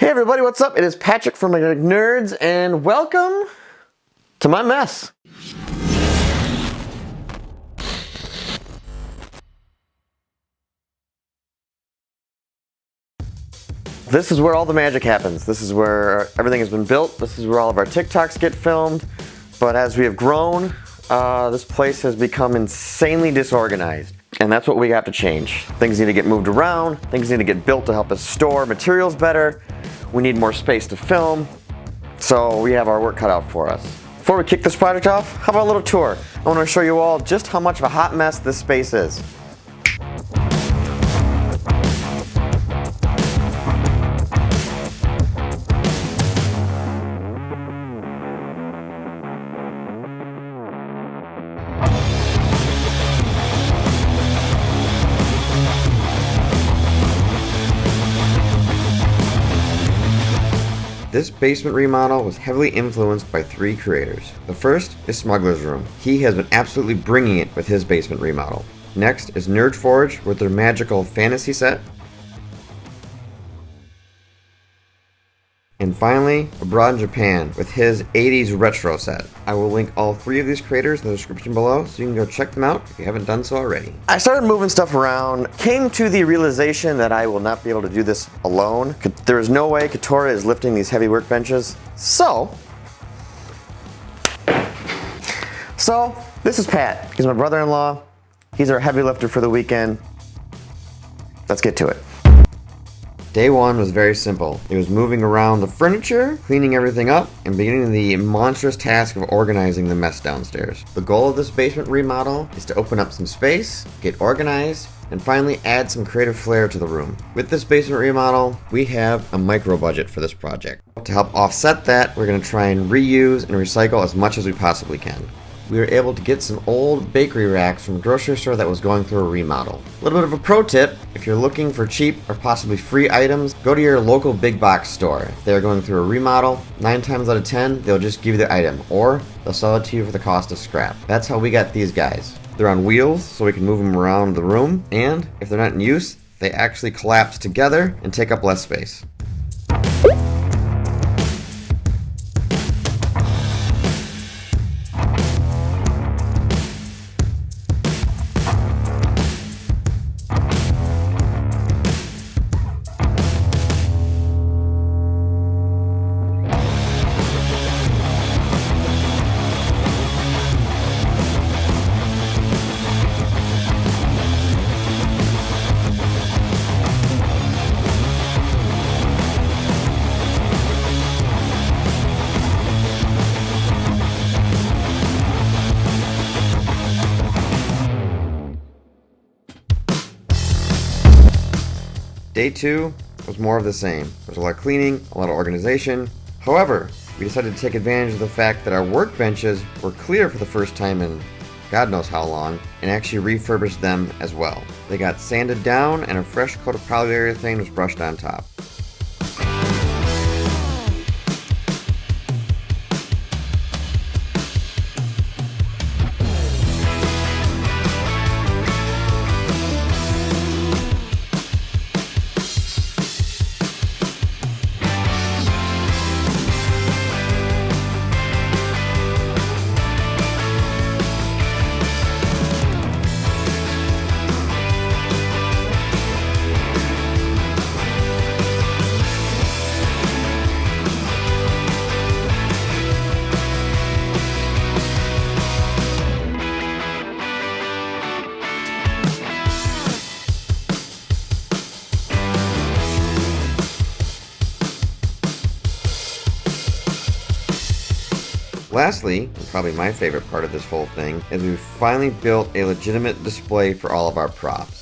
Hey everybody, what's up? It is Patrick from Nerds, and welcome to my mess. This is where all the magic happens. This is where everything has been built. This is where all of our TikToks get filmed. But as we have grown, this place has become insanely disorganized. And that's what we have to change. Things need to get moved around. Things need to get built to help us store materials better. We need more space to film. So we have our work cut out for us. Before we kick this project off, how about a little tour? I want to show you all just how much of a hot mess this space is. This basement remodel was heavily influenced by three creators. The first is Smuggler's Room. He has been absolutely bringing it with his basement remodel. Next is Nerd Forge with their magical fantasy set. And finally, Abroad in Japan with his 80s retro set. I will link all three of these creators in the description below so you can go check them out if you haven't done so already. I started moving stuff around, came to the realization that I will not be able to do this alone. There is no way Katora is lifting these heavy workbenches. So this is Pat. He's my brother-in-law. He's our heavy lifter for the weekend. Let's get to it. Day one was very simple. It was moving around the furniture, cleaning everything up, and beginning the monstrous task of organizing the mess downstairs. The goal of this basement remodel is to open up some space, get organized, and finally add some creative flair to the room. With this basement remodel, we have a micro budget for this project. To help offset that, we're going to try and reuse and recycle as much as we possibly can. We were able to get some old bakery racks from a grocery store that was going through a remodel. A little bit of a pro tip, if you're looking for cheap or possibly free items, go to your local big box store. If they're going through a remodel, 9 times out of 10, they'll just give you the item, or they'll sell it to you for the cost of scrap. That's how we got these guys. They're on wheels, so we can move them around the room, and if they're not in use, they actually collapse together and take up less space. Day two was more of the same. There's a lot of cleaning, a lot of organization. However, we decided to take advantage of the fact that our workbenches were clear for the first time in God knows how long, and actually refurbished them as well. They got sanded down and a fresh coat of polyurethane was brushed on top. Lastly, and probably my favorite part of this whole thing, is we've finally built a legitimate display for all of our props.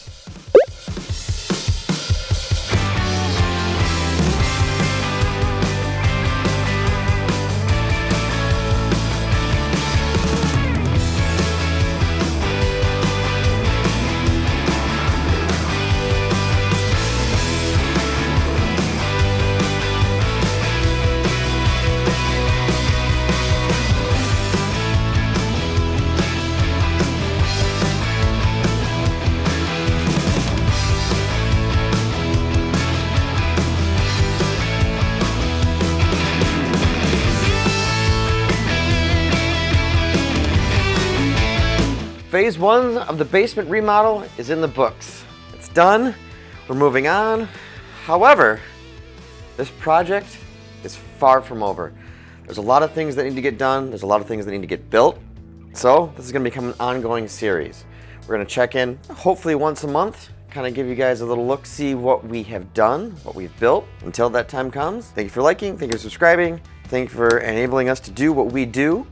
phase 1 of the basement remodel is in the books. It's done. We're moving on. However, this project is far from over. There's a lot of things that need to get done. There's a lot of things that need to get built. So this is going to become an ongoing series. We're going to check in hopefully once a month, kind of give you guys a little look, see what we have done, what we've built until that time comes. Thank you for liking. Thank you for subscribing. Thank you for enabling us to do what we do.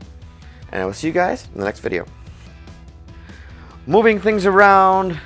And I will see you guys in the next video. Moving things around.